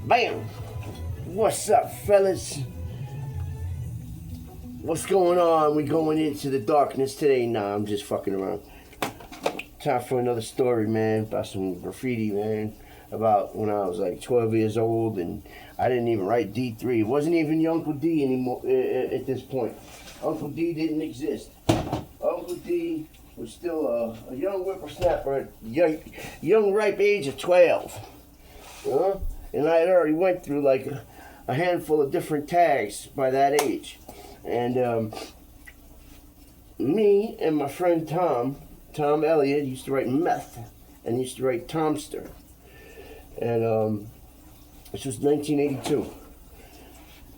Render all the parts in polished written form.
Bam! What's up, fellas? What's going on? We going into the darkness today? Nah, I'm just fucking around. Time for another story, man, about some graffiti, man. About when I was like 12 years old and I didn't even write D3. It wasn't even Uncle D anymore at this point. Uncle D didn't exist. Uncle D was still a young whippersnapper at young ripe age of 12. And I had already went through like a handful of different tags by that age. And me and my friend Tom Elliott, used to write meth and used to write Tomster. And this was 1982.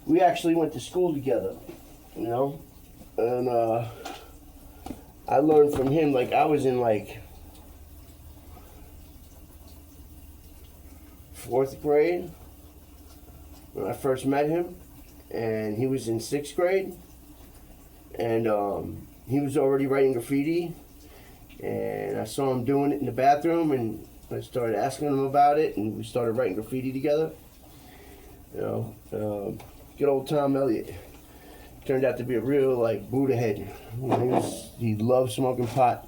We actually went to school together, you know? And I learned from him, like I was in like 4th grade when I first met him, and he was in 6th grade, and he was already writing graffiti, and I saw him doing it in the bathroom, and I started asking him about it, and we started writing graffiti together. You know, good old Tom Elliott turned out to be a real like Buddha head. You know, he loved smoking pot.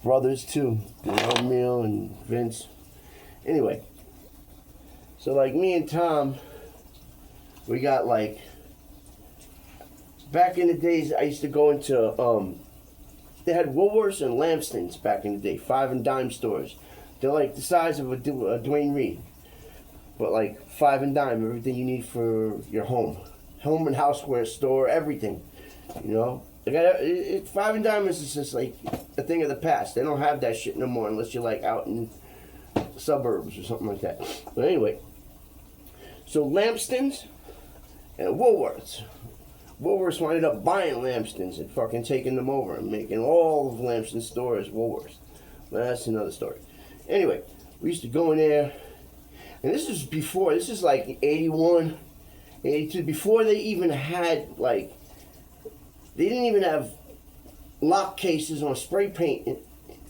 Brothers too, you know, Emil and Vince. Anyway, so like me and Tom, we got like, back in the days I used to go into, they had Woolworths and Lamston's back in the day, 5 and dime stores. They're like the size of a Dwayne Reed, but like 5 and dime, everything you need for your home and houseware store, everything, you know. 5 and dime is just like a thing of the past. They don't have that shit no more unless you're like out in the suburbs or something like that. But anyway, so Lamston's and Woolworths. Woolworths winded up buying Lamston's and fucking taking them over and making all of Lamston's stores Woolworths. Well, that's another story. Anyway, we used to go in there, and this is like 81, 82, before they even had like, they didn't even have lock cases on spray paint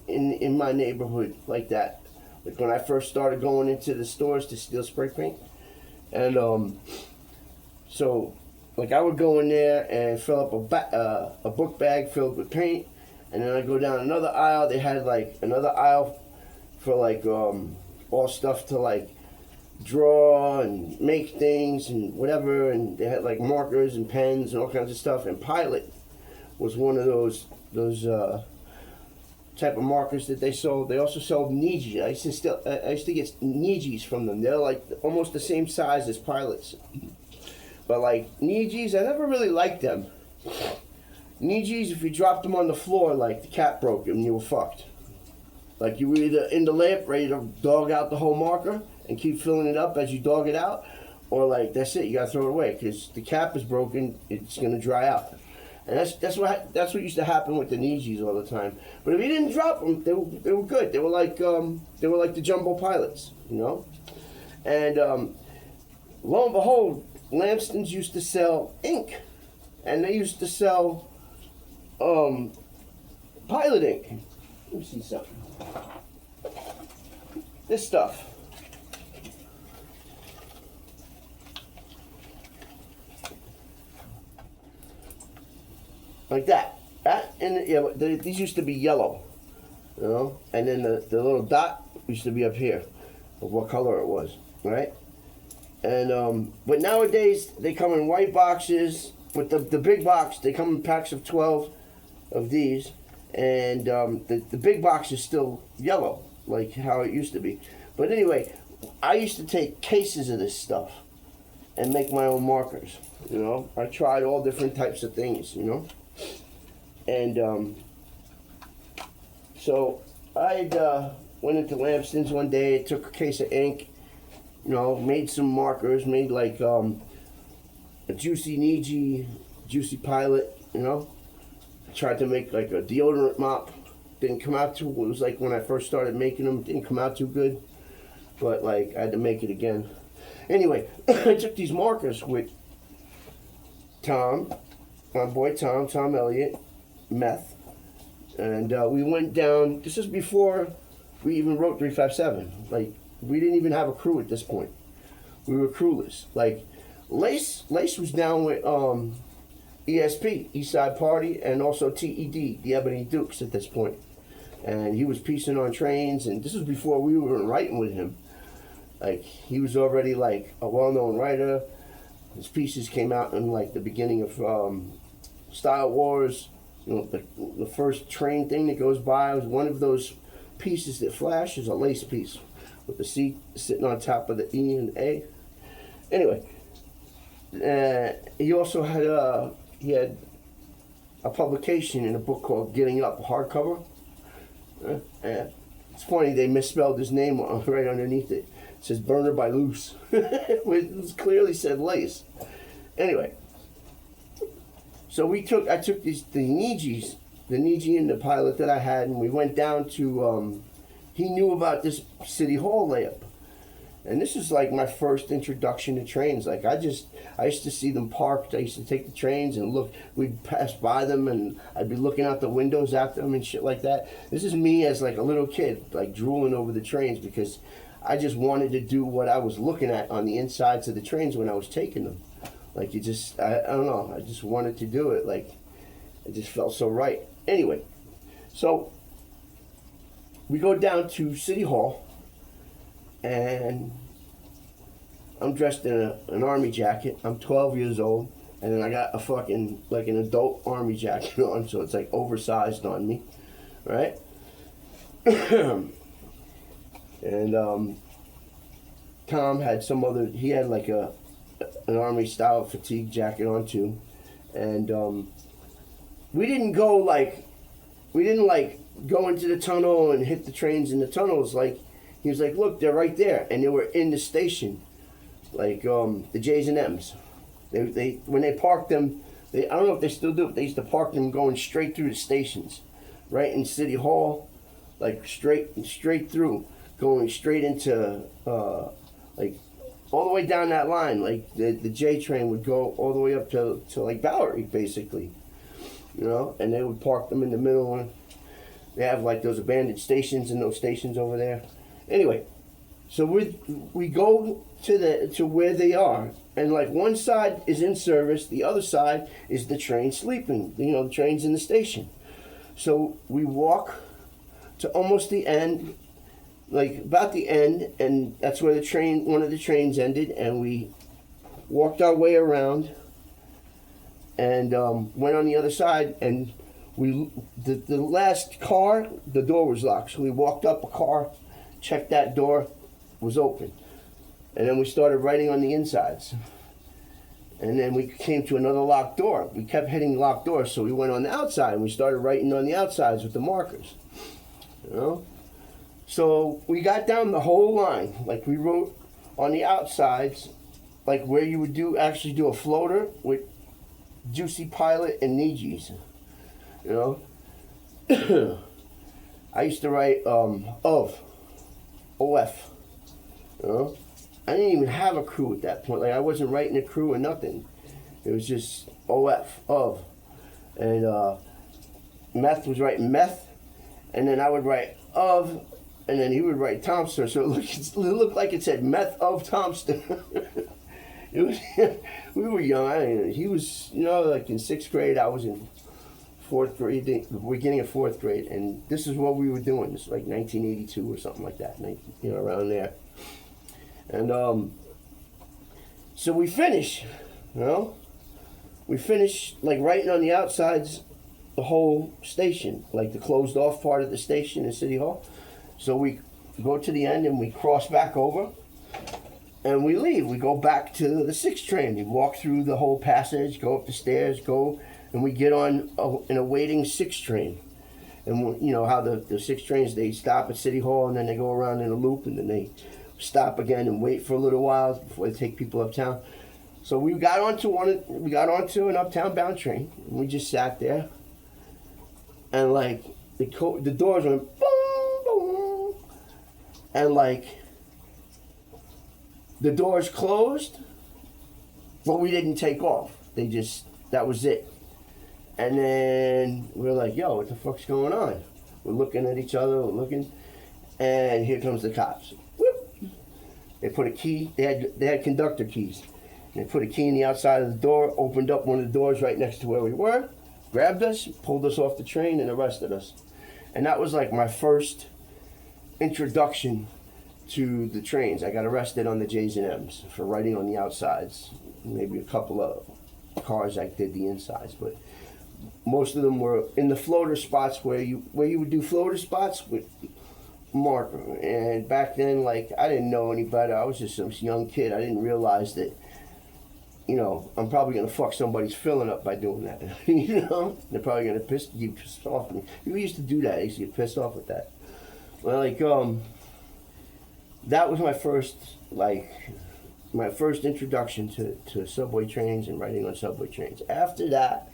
in my neighborhood like that. Like when I first started going into the stores to steal spray paint. And so like I would go in there and fill up a book bag filled with paint, and then I'd go down another aisle. They had like another aisle for like all stuff to like draw and make things and whatever, and they had like markers and pens and all kinds of stuff. And Pilot was one of those type of markers that they sold. They also sold Nijis. I used to get Nijis from them. They're like almost the same size as Pilots. But like Nijis, I never really liked them. Nijis, if you dropped them on the floor, like the cap broke and you were fucked. Like you were either in the layup ready to dog out the whole marker and keep filling it up as you dog it out, or like that's it, you gotta throw it away because the cap is broken. It's gonna dry out. And that's what used to happen with the Nijis all the time. But if you didn't drop them, they were good. They were like the jumbo Pilots, you know. And lo and behold, Lamston's used to sell ink, and they used to sell Pilot ink. Let me see something. This stuff. Like that. These used to be yellow, you know, and then the little dot used to be up here of what color it was, right? And but nowadays they come in white boxes. With the big box, they come in packs of 12 of these, and the big box is still yellow, like how it used to be. But anyway, I used to take cases of this stuff and make my own markers, you know. I tried all different types of things, you know. And so I went into Lamston's one day, took a case of ink, you know, made some markers, made like a juicy Niji, juicy Pilot, you know. I tried to make like a deodorant mop. Didn't come out too, it was like when I first started making them, didn't come out too good. But like I had to make it again. Anyway, I took these markers with Tom, my boy Tom Elliott, meth. And we went down, this is before we even wrote 357. Like, we didn't even have a crew at this point. we were crewless. Like Lace was down with ESP, East Side Party, and also TED, the Ebony Dukes at this point. And he was piecing on trains, and this was before we were writing with him. Like, he was already like a well-known writer. His pieces came out in like the beginning of Style Wars. You know, the first train thing that goes by was one of those pieces that flashes, a lace piece with the C sitting on top of the E and A. Anyway, he also had a publication in a book called Getting Up, a hardcover. It's funny, they misspelled his name right underneath it. It says Burner by Loose. It clearly said Lace. Anyway, so I took the Nijis, the Niji and the pilot that I had, and we went down to, he knew about this City Hall layup. And this is like my first introduction to trains. Like I used to see them parked. I used to take the trains and look, we'd pass by them and I'd be looking out the windows at them and shit like that. This is me as like a little kid, like drooling over the trains because I just wanted to do what I was looking at on the insides of the trains when I was taking them. Like I don't know, I just wanted to do it. Like it just felt so right. Anyway, so we go down to City Hall. And I'm dressed in an army jacket. I'm 12 years old. And then I got a fucking, like an adult army jacket on. So it's like oversized on me. Right? And Tom had he had like an army style fatigue jacket on too. And we didn't go into the tunnel and hit the trains in the tunnels. Like, he was like, look, they're right there. And they were in the station. Like the J's and M's. They when they parked them, I don't know if they still do it, but they used to park them going straight through the stations. Right in City Hall. Like straight through. Going straight into like all the way down that line. Like the J train would go all the way up to like Bowery, basically. You know? And they would park them in the middle. And they have like those abandoned stations and those stations over there. Anyway, so we go to where they are, and like one side is in service, the other side is the train sleeping. You know, the train's in the station. So we walk to almost the end, like about the end, and that's where one of the trains ended, and we walked our way around and went on the other side, and the last car, the door was locked, so we walked up a car. Checked that door, was open. And then we started writing on the insides. And then we came to another locked door. We kept hitting locked doors, so we went on the outside and we started writing on the outsides with the markers. You know? So we got down the whole line. Like we wrote on the outsides, like where you would actually do a floater with Juicy Pilot and Nijis. You know? I used to write OF. You know? I didn't even have a crew at that point. Like I wasn't writing a crew or nothing. It was just of. And Meth was writing meth, and then I would write of, and then he would write Thompson. So it looked like it said Meth of Thompson. It was we were young. He was, you know, like in 6th grade. I was in 4th grade, the beginning of 4th grade, and this is what we were doing. This was like 1982 or something like that, you know, around there. And so we finish, you know, like writing on the outsides the whole station, like the closed off part of the station in City Hall. So we go to the end and we cross back over and we leave. We go back to the 6th train. We walk through the whole passage, go up the stairs, and we get on an awaiting 6th train. And you know how the 6 trains, they stop at City Hall and then they go around in a loop and then they stop again and wait for a little while before they take people uptown. So we got onto an uptown bound train and we just sat there and like the doors went boom, boom, and like the doors closed, but we didn't take off. That was it. And then we're like, yo, what the fuck's going on? We're looking at each other, and here comes the cops. Whoop. They put a key. They had conductor keys. And they put a key in the outside of the door, opened up one of the doors right next to where we were, grabbed us, pulled us off the train, and arrested us. And that was like my first introduction to the trains. I got arrested on the J's and M's for writing on the outsides. Maybe a couple of cars I did the insides, but most of them were in the floater spots where you would do floater spots with marker. And back then, like, I didn't know any better. I was just some young kid. I didn't realize that, you know, I'm probably gonna fuck somebody's filling up by doing that. You know, they're probably gonna get pissed off at me. People used to do that. I used to get pissed off with that. Well, like, that was my first, introduction to subway trains and riding on subway trains. After that,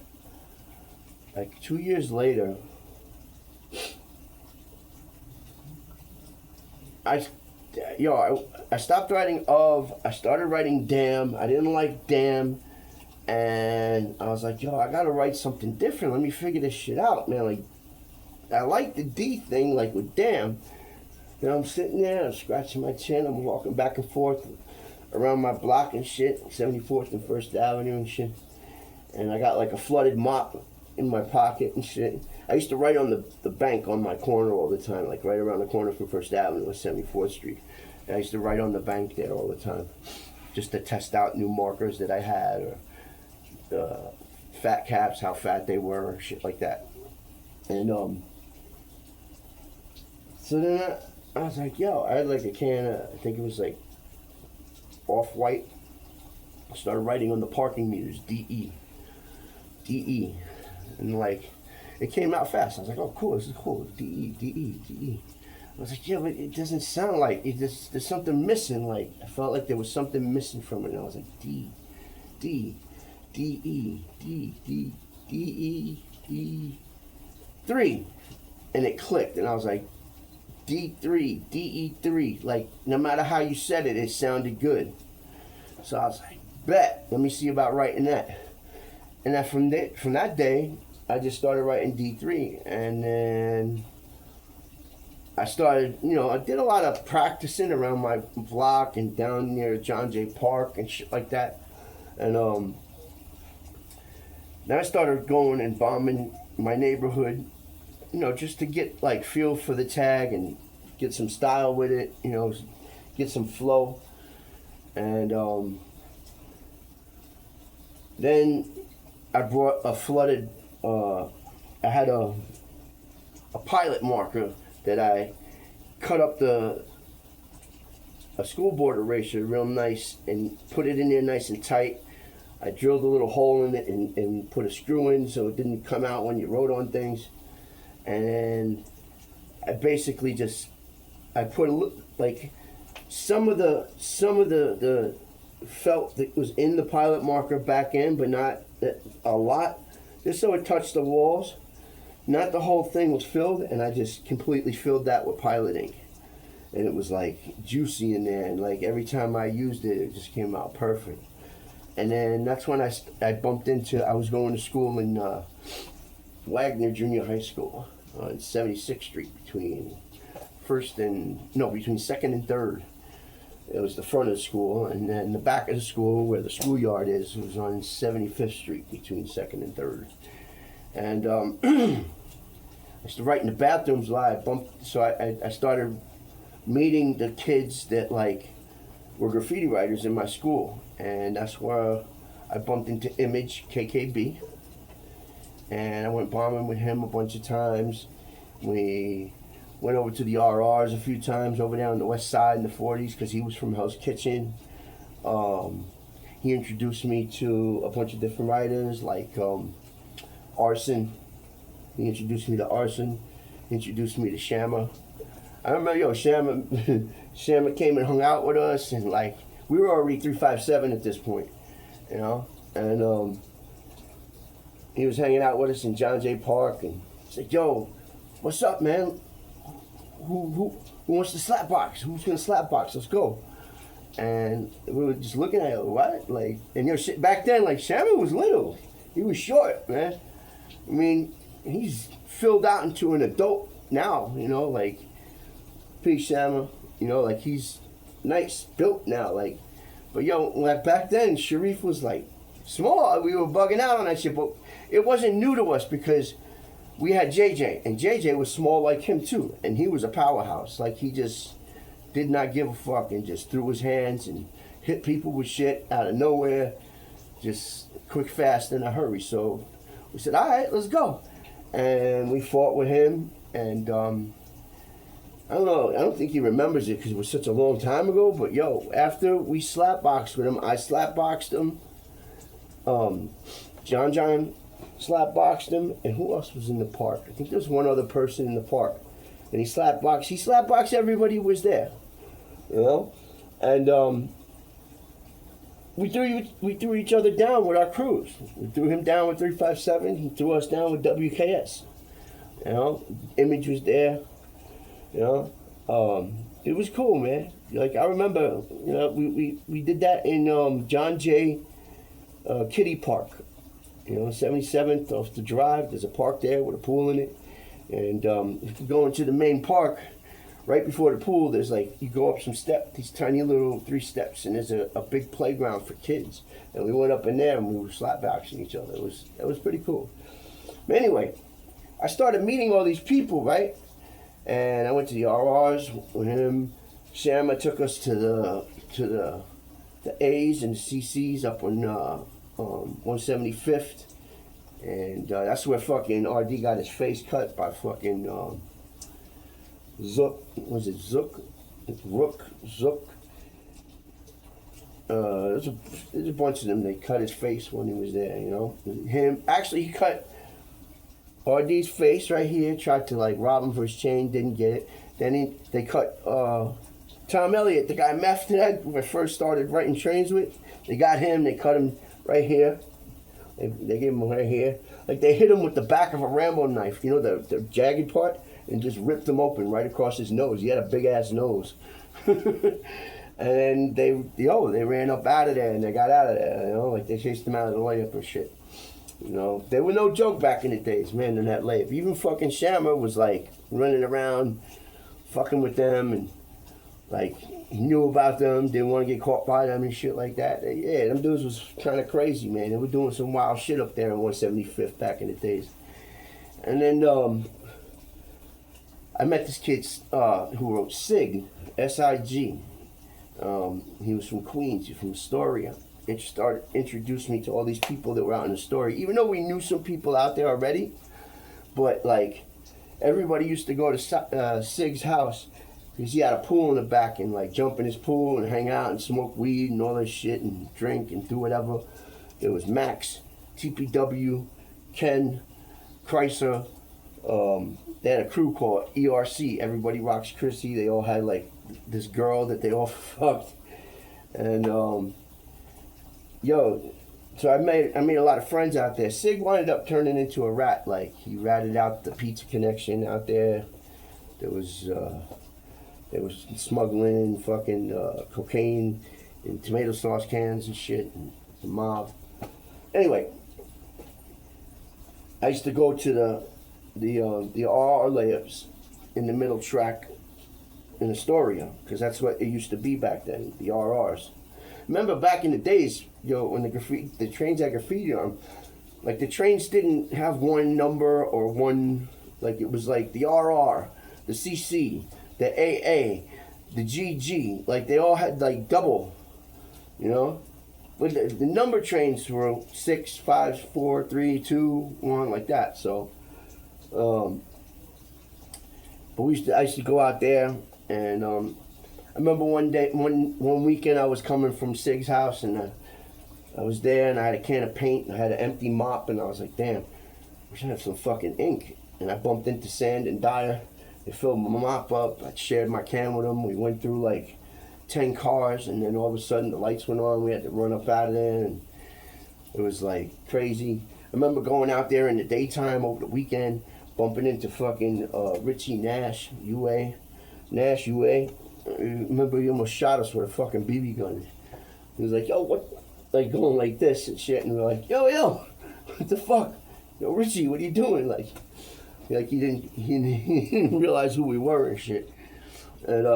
like 2 years later, I stopped writing of. I started writing damn. I didn't like damn, and I was like, I gotta write something different. Let me figure this shit out, man. Like, I like the D thing, like with damn. You know, I'm sitting there, I'm scratching my chin, I'm walking back and forth around my block and shit, 74th and 1st Avenue and shit. And I got like a flooded mop in my pocket and shit. I used to write on the bank on my corner all the time, like right around the corner from 1st Avenue and 74th Street. And I used to write on the bank there all the time, just to test out new markers that I had, or fat caps, how fat they were, or shit like that. And so then I was like, I had like a can of, I think it was like Off-White. I started writing on the parking meters, DE. And like, it came out fast. I was like, oh, cool, this is cool. DE. I was like, but it doesn't sound like, there's something missing. Like, I felt like there was something missing from it. And I was like, D, E, 3. And it clicked. And I was like, D3, DE3. Like, no matter how you said it, it sounded good. So I was like, bet, let me see about writing that. And then from that day, I just started writing D3. And then I started, I did a lot of practicing around my block and down near John Jay Park and shit like that. And then I started going and bombing my neighborhood, just to get like feel for the tag and get some style with it, get some flow. And then I brought a flooded, I had a pilot marker that I cut up a school board eraser real nice and put it in there nice and tight. I drilled a little hole in it and put a screw in so it didn't come out when you wrote on things. And I basically I put like some of the felt that was in the pilot marker back in, but not a lot, just so it touched the walls. Not the whole thing was filled, and I just completely filled that with pilot ink. And it was like juicy in there, and like every time I used it, it just came out perfect. And then that's when I bumped into, I was going to school in Wagner Junior High School on 76th Street between 2nd and 3rd. It was the front of the school, and then the back of the school where the schoolyard is was on 75th Street between 2nd and 3rd. And I used to write in the bathrooms live. So I started meeting the kids that like were graffiti writers in my school, and that's where I bumped into Image KKB, and I went bombing with him a bunch of times. We went over to the RRs a few times over there on the west side in the 40s because he was from Hell's Kitchen. He introduced me to a bunch of different writers like Arson. He introduced me to Arson. He introduced me to Shamma. I remember, Shamma came and hung out with us, and like we were already 357 at this point, and he was hanging out with us in John Jay Park, and he said, "Yo, what's up, man? Who wants to slap box? Who's gonna slap box? Let's go." And we were just looking at it, what? Like, and back then, like Shamma was little. He was short, man. I mean, he's filled out into an adult now, like P. Shamma, like he's nice built now, like. But yo, like back then, Sharif was like small. We were bugging out on that shit, but it wasn't new to us because we had JJ, and JJ was small like him too, and he was a powerhouse. Like he just did not give a fuck and just threw his hands and hit people with shit out of nowhere, just quick, fast, in a hurry. So we said, all right, let's go. And we fought with him, and I don't know, I don't think he remembers it because it was such a long time ago, but yo, after we slapboxed with him, I slapboxed him, John slapboxed him, and who else was in the park? I think there was one other person in the park. And he slapboxed everybody who was there, you know? And we threw each other down with our crews. We threw him down with 357. He threw us down with WKS. You know, Image was there. You know, it was cool, man. Like I remember, you know, we did that in John Jay Kiddie Park. You know, 77th off the drive. There's a park there with a pool in it. And if you go into the main park, right before the pool, there's like, you go up some steps, these tiny little 3 steps, and there's a big playground for kids. And we went up in there and we were slapboxing each other. It was pretty cool. But anyway, I started meeting all these people, right? And I went to the RRs with him. Shama took us to the A's and the CC's up on 175th. And that's where fucking RD got his face cut by fucking Zook. Was it Zook? Zook. There's a bunch of them. They cut his face when he was there, you know. Him, actually, he cut RD's face right here. Tried to like rob him for his chain, didn't get it. Then they cut Tom Elliott, the guy Meth had when I first started writing trains with. They got him. They cut him right here. They gave him right here. Like they hit him with the back of a Rambo knife, you know, the jagged part, and just ripped him open right across his nose. He had a big ass nose. And then they ran up out of there and they got out of there, you know, like they chased him out of the layup or shit. You know, they were no joke back in the days, man, in that layup. Even fucking Shammer was like running around, fucking with them, and like he knew about them, didn't want to get caught by them and shit like that. Yeah, them dudes was kind of crazy, man. They were doing some wild shit up there in 175th back in the days. And then I met this kid who wrote SIG, S-I-G. He was from Queens, from Astoria. And started introducing me to all these people that were out in the story. Even though we knew some people out there already, but like everybody used to go to Sig's house because he had a pool in the back and like jump in his pool and hang out and smoke weed and all this shit and drink and do whatever. It was Max, TPW, Ken, Chrysler. They had a crew called ERC, Everybody Rocks Chrissy. They all had like this girl that they all fucked. And so I made a lot of friends out there. Sig wound up turning into a rat. Like he ratted out the pizza connection out there. There was smuggling fucking cocaine in tomato sauce cans and shit, and the mob. Anyway, I used to go to the RR layups in the middle track in Astoria, because that's what it used to be back then, the RRs. Remember back in the days, when the trains had graffiti on them, like the trains didn't have one number or one, like it was like the RR, the CC, the AA, the GG, like they all had like double, you know? But the number trains were 6, 5, 4, 3, 2, 1, like that. So, but I used to go out there, and I remember one weekend I was coming from Sig's house, and I was there, and I had a can of paint, and I had an empty mop, and I was like, damn, we should have some fucking ink. And I bumped into Sand and Dyer. They filled my mop up. I shared my can with them. We went through like 10 cars, and then all of a sudden the lights went on. We had to run up out of there, and it was like crazy. I remember going out there in the daytime over the weekend, bumping into fucking Richie Nash, UA. I remember he almost shot us with a fucking BB gun. He was like, yo, what? Like going like this and shit, and we were like, yo, what the fuck? Yo, Richie, what are you doing? Like he didn't realize who we were and shit. And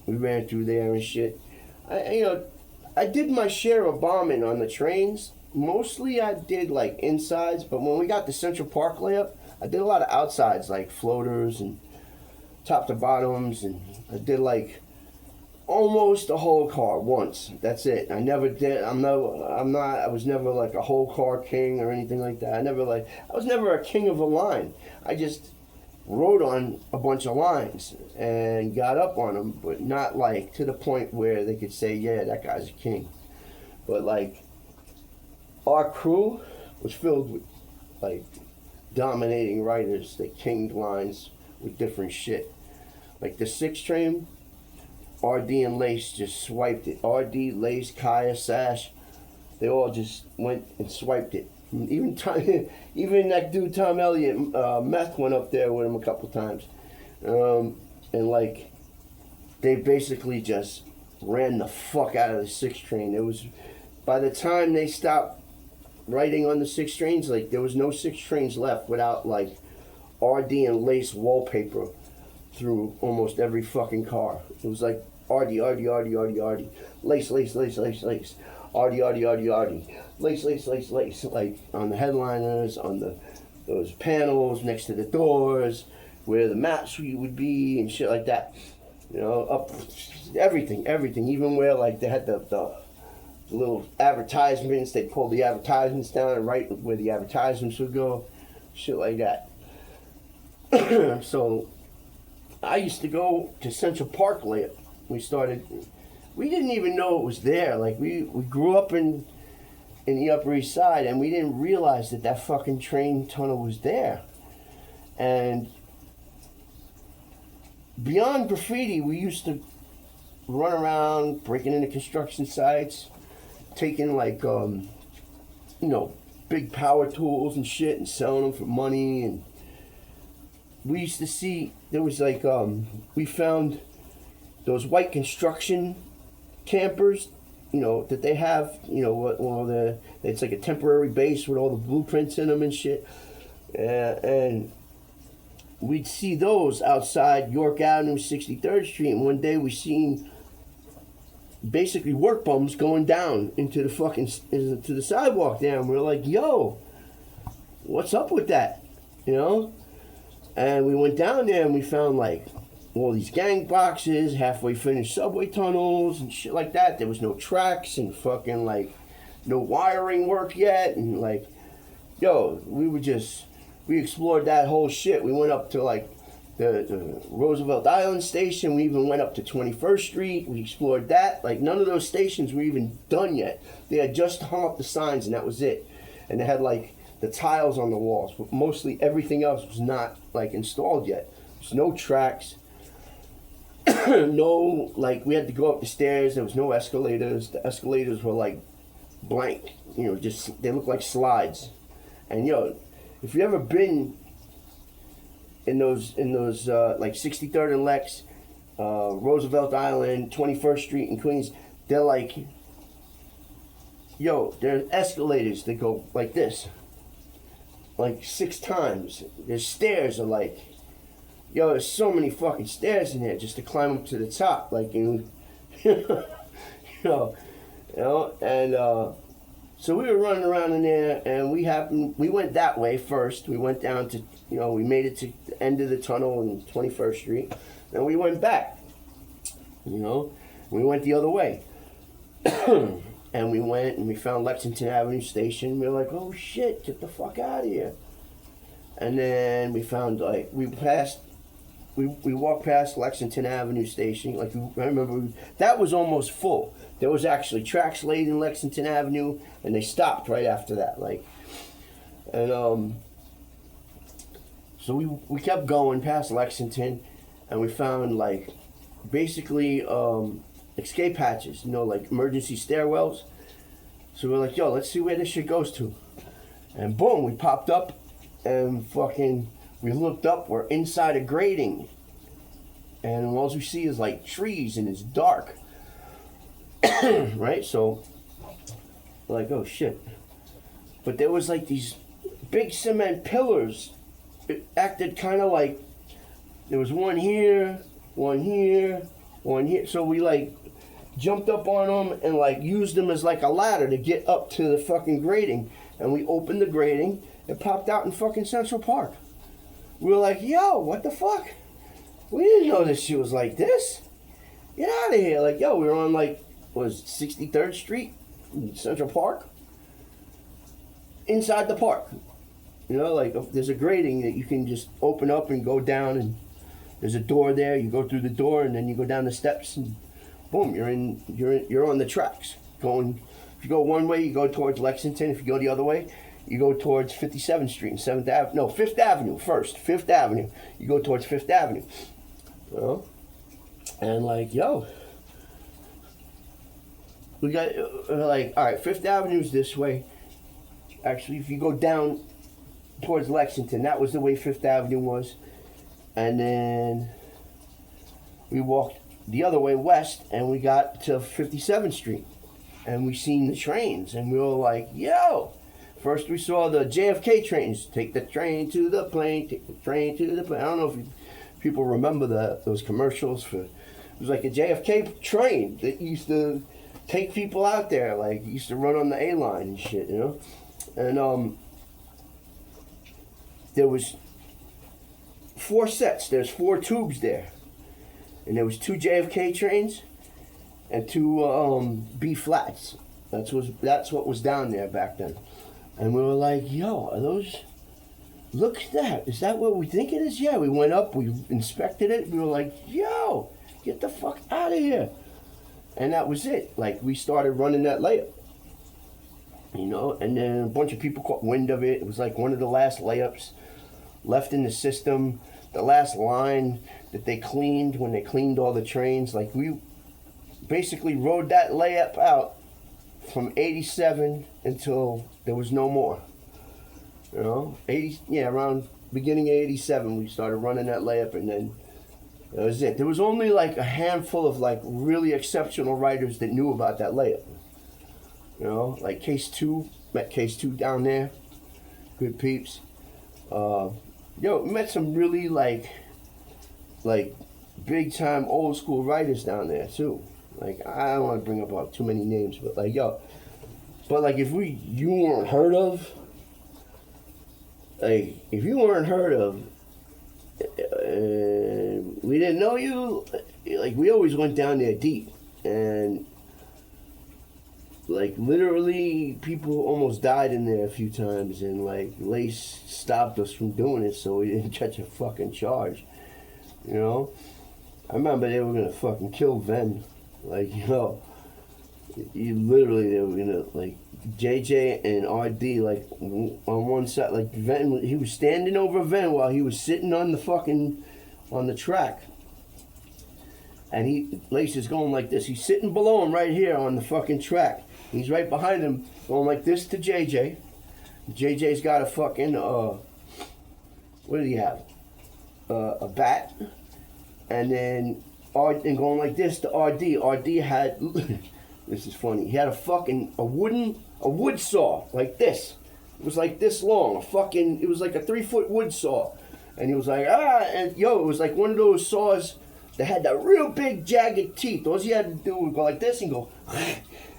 We ran through there and shit. I did my share of bombing on the trains. Mostly I did like insides, but when we got the Central Park layup, I did a lot of outsides like floaters and top to bottoms, and I did like almost a whole car once. That's it. I never did. I was never like a whole car king or anything like that. I was never a king of a line. I just rode on a bunch of lines and got up on them, but not like to the point where they could say, yeah, that guy's a king. But like, our crew was filled with like dominating riders that kinged lines with different shit. Like the 6 train, RD and Lace just swiped it. RD, Lace, Kaya, Sash, they all just went and swiped it. Even that dude Tom Elliott, Meth went up there with him a couple times, and like they basically just ran the fuck out of the 6 train. It was by the time they stopped riding on the 6 trains, like there was no 6 trains left without like RD and Lace wallpaper through almost every fucking car. It was like RD, Lace, RD, Lace, like on the headliners, on those panels next to the doors, where the maps would be and shit like that. Up everything, even where like they had the little advertisements, they pulled the advertisements down and right where the advertisements would go, shit like that. So I used to go to Central Park layup. We didn't even know it was there. Like we grew up in the Upper East Side, and we didn't realize that fucking train tunnel was there. And beyond graffiti, we used to run around breaking into construction sites, taking like big power tools and shit and selling them for money. And we used to see, there was like we found those white construction campers, that they have, it's like a temporary base with all the blueprints in them and shit. And we'd see those outside York Avenue, 63rd Street. And one day we seen basically work bums going down into the sidewalk there. And we're like, yo, what's up with that? And we went down there and we found like all these gang boxes, halfway finished subway tunnels and shit like that. There was no tracks and fucking like no wiring work yet. And like, yo, we explored that whole shit. We went up to like the Roosevelt Island station. We even went up to 21st Street. We explored that. Like none of those stations were even done yet. They had just hung up the signs and that was it. And they had like the tiles on the walls, but mostly everything else was not like installed yet. There's no tracks. No, like we had to go up the stairs. There was no escalators. The escalators were like blank, just they look like slides. And if you ever been in those like 63rd and Lex, Roosevelt Island, 21st Street in Queens, they're like, there's escalators that go like this, like 6 times. Their stairs are like, there's so many fucking stairs in there just to climb up to the top, like and so we were running around in there, and we went that way first. We went down to, we made it to the end of the tunnel on 21st Street, and we went back. We went the other way, and we went and we found Lexington Avenue Station. We were like, oh shit, get the fuck out of here. And then we found like we walked past Lexington Avenue Station. Like I remember that was almost full. There was actually tracks laid in Lexington Avenue, and they stopped right after that. Like, and so we kept going past Lexington, and we found like basically escape hatches, like emergency stairwells. So we're like, yo, let's see where this shit goes to. And boom, we popped up, and fucking. We looked up, we're inside a grating, and all we see is like trees and it's dark. Right? So, like, oh shit. But there was like these big cement pillars. It acted kind of like there was one here, on here. So we like jumped up on them and like used them as like a ladder to get up to the fucking grating. And we opened the grating. It popped out in fucking Central Park. We were like, yo, what the fuck? We didn't know this shit was like this. Get out of here. Like, yo, we were on like, what was it, 63rd Street in Central Park? Inside the park. You know, like there's a grating that you can just open up and go down, and there's a door there. You go through the door and then you go down the steps and boom, you're on the tracks. Going, if you go one way, you go towards Lexington. If you go the other way, you go towards 57th Street and 7th Avenue. No, 5th Avenue first. 5th Avenue. You go towards 5th Avenue. Well, and like, yo, we got like, all right, 5th Avenue's this way. Actually, if you go down towards Lexington, that was the way 5th Avenue was. And then we walked the other way west, and we got to 57th Street. And we seen the trains, and we were like, yo. First we saw the JFK trains. Take the train to the plane, take the train to the plane. I don't know if people remember those commercials for, it was like a JFK train that used to take people out there, like used to run on the A line and shit, you know? And there was 4 sets. There's 4 tubes there, and there was 2 JFK trains and 2 B flats. That's what was down there back then. And we were like, yo, are those? Look at that. Is that what we think it is? Yeah. We went up. We inspected it. We were like, yo, get the fuck out of here. And that was it. Like, we started running that layup. You know, and then a bunch of people caught wind of it. It was like one of the last layups left in the system. The last line that they cleaned when they cleaned all the trains. Like, we basically rode that layup out from 87 until there was no more. You know, around beginning of 87, we started running that layup, and then that was it. There was only like a handful of like really exceptional writers that knew about that layup. You know, like Case 2, met Case 2 down there. Good peeps. Met some really like big time old school writers down there too. Like, I don't want to bring up too many names, but like, yo, but like if you weren't heard of, like if you weren't heard of, we didn't know you, like we always went down there deep, and like literally people almost died in there a few times, and like Lace stopped us from doing it so we didn't catch a fucking charge, you know. I remember they were gonna fucking kill Ven, like, you know, they were gonna, like, JJ and RD, like, on one side, like, Ven, he was standing over Ven while he was sitting on the track. And Lace is going like this. He's sitting below him right here on the fucking track. He's right behind him going like this to JJ. JJ's got a fucking, what did he have? A bat. And then, and going like this to RD. RD had, this is funny, he had a wood saw, like this. It was like this long, it was like a 3-foot wood saw. And he was like, and yo, it was like one of those saws that had that real big jagged teeth. All he had to do was go like this and go,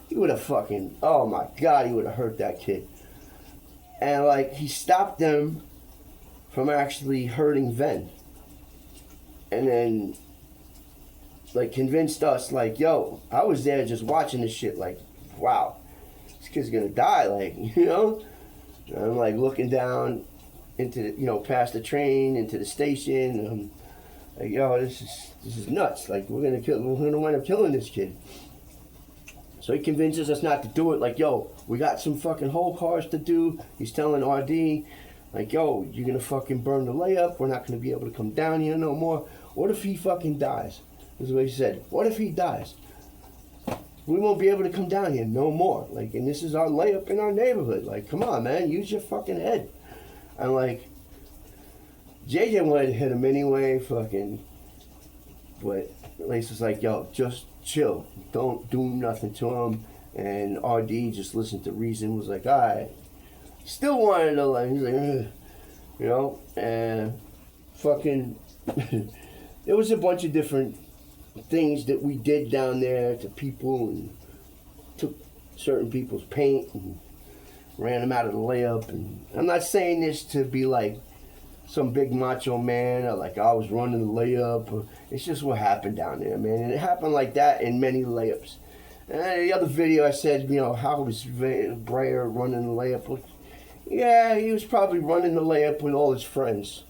he would have fucking, oh my God, he would have hurt that kid. And like, he stopped them from actually hurting Ven. And then, like, convinced us, like, yo, I was there just watching this shit, like, wow, this kid's gonna die, like, you know? And I'm like looking down into, past the train, into the station, and I'm like, yo, this is nuts. Like, we're gonna wind up killing this kid. So he convinces us not to do it. Like, yo, we got some fucking whole cars to do. He's telling RD, like, yo, you're gonna fucking burn the layup. We're not gonna be able to come down here no more. What if he fucking dies? This is what he said. What if he dies? We won't be able to come down here no more. Like, and this is our layup in our neighborhood. Like, come on, man, use your fucking head. And like, JJ wanted to hit him anyway, fucking, but Lace was like, yo, just chill. Don't do nothing to him. And RD just listened to reason, was like, all right. Still wanted to, like, he's like, you know, and fucking, there was a bunch of different things that we did down there to people, and took certain people's paint and ran them out of the layup. And I'm not saying this to be like some big macho man, or like I was running the layup. It's just what happened down there, man. And it happened like that in many layups. And the other video I said, you know, how was Breyer running the layup? Well, yeah, he was probably running the layup with all his friends.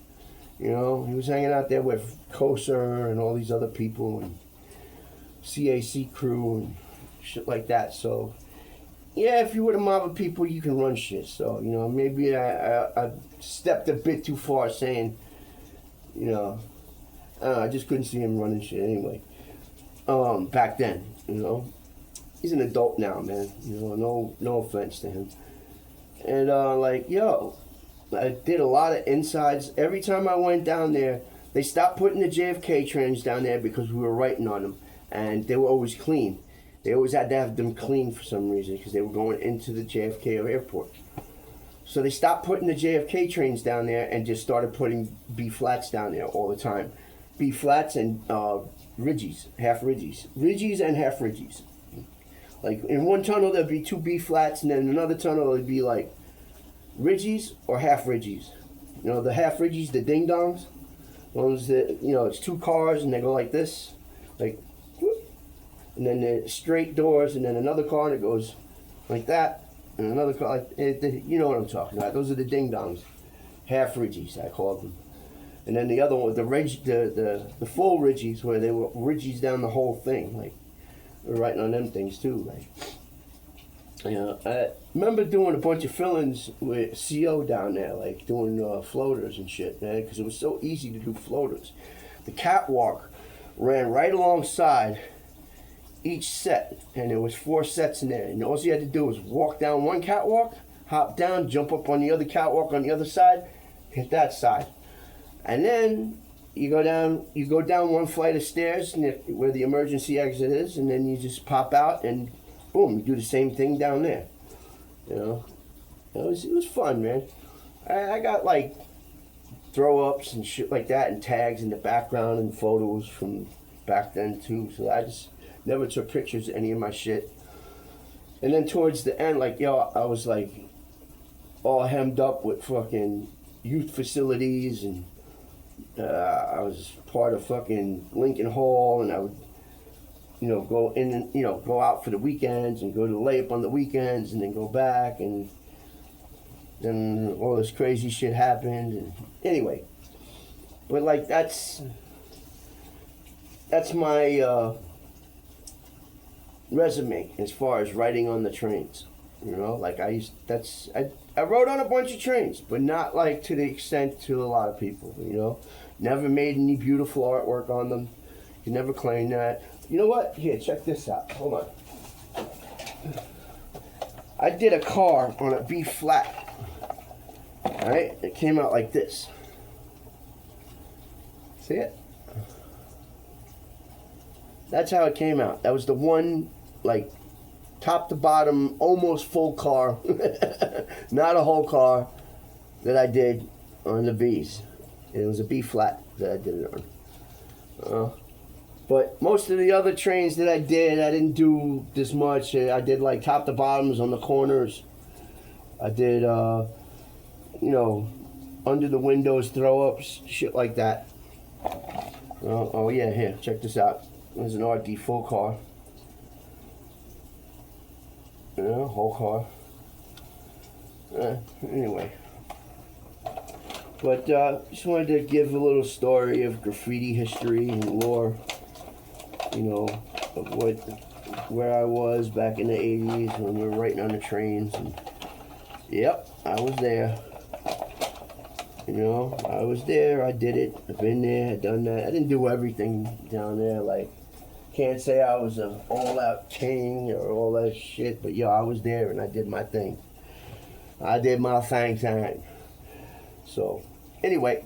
You know, he was hanging out there with Koser and all these other people and CAC crew and shit like that. So, yeah, if you're with a mob of people, you can run shit. So, you know, maybe I stepped a bit too far saying, you know, I just couldn't see him running shit anyway. Back then, you know. He's an adult now, man. You know, no offense to him. And, like, yo, I did a lot of insides. Every time I went down there, they stopped putting the JFK trains down there because we were writing on them. And they were always clean. They always had to have them clean for some reason because they were going into the JFK airport. So they stopped putting the JFK trains down there and just started putting B flats down there all the time. B flats and ridgies, half ridgies. Ridgies and half ridgies. Like in one tunnel there'd be 2 B flats, and then in another tunnel it'd be like ridgies or half ridgies. You know, the half ridgies, the ding dongs, ones that, you know, it's 2 cars and they go like this, like, whoop, and then the straight doors, and then another car that goes like that, and another car, like, you know what I'm talking about. Those are the ding dongs, half ridgies I called them. And then the other one, the full ridgies, where they were ridgies down the whole thing, like. We're writing on them things too, like, you know, I remember doing a bunch of fill-ins with CO down there, like doing floaters and shit, man, because it was so easy to do floaters. The catwalk ran right alongside each set, and there was 4 sets in there, and all you had to do was walk down one catwalk, hop down, jump up on the other catwalk on the other side, hit that side, and then you go down 1 flight of stairs where the emergency exit is, and then you just pop out and boom, you do the same thing down there. You know, it was fun, man. I got like throw ups and shit like that, and tags in the background and photos from back then too. So I just never took pictures of any of my shit. And then towards the end, like, yo, I was like all hemmed up with fucking youth facilities, and I was part of fucking Lincoln Hall, and I would, you know, go in and, you know, go out for the weekends and go to the layup on the weekends and then go back, and then all this crazy shit happened. And anyway, but like that's my resume as far as writing on the trains. You know, like I wrote on a bunch of trains, but not like to the extent to a lot of people, you know. Never made any beautiful artwork on them. You never claim that. You know what? Here, check this out. Hold on. I did a car on a B flat. Alright? It came out like this. See it? That's how it came out. That was the one, like, top to bottom, almost full car, not a whole car, that I did on the Bs. It was a B flat that I did it on. But most of the other trains that I didn't do this much. I did like top to bottoms on the corners. I did, you know, under the windows throw ups, shit like that. Oh yeah, here, check this out. There's an RD full car. Yeah, whole car. Anyway. But just wanted to give a little story of graffiti history and lore. You know, of where I was back in the 80s when we were writing on the trains. And yep, I was there. You know, I was there, I did it. I've been there, I've done that. I didn't do everything down there, like, can't say I was an all-out king or all that shit, but yo, I was there and I did my thing. I did my thing. So, anyway,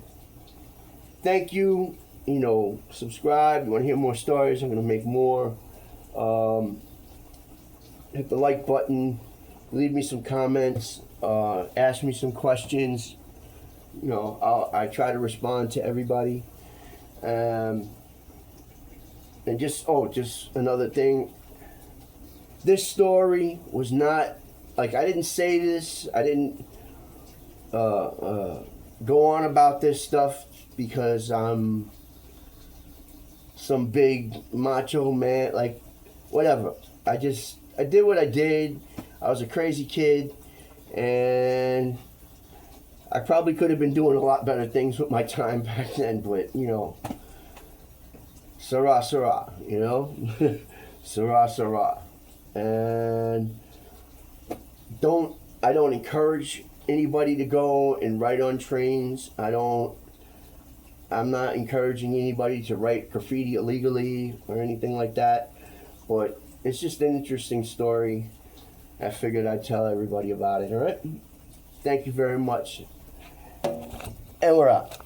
thank you. You know, subscribe. You want to hear more stories? I'm going to make more. Hit the like button. Leave me some comments. Ask me some questions. You know, I try to respond to everybody. And And just another thing. This story was not like, I didn't say this. I didn't go on about this stuff because I'm some big macho man. Like, whatever. I did what I did. I was a crazy kid, and I probably could have been doing a lot better things with my time back then, but, you know, Sarah, Sarah, you know? Sarah, Sarah. And I don't encourage anybody to go and write on trains. I'm not encouraging anybody to write graffiti illegally or anything like that, but it's just an interesting story. I figured I'd tell everybody about it, all right? Thank you very much. And we're out.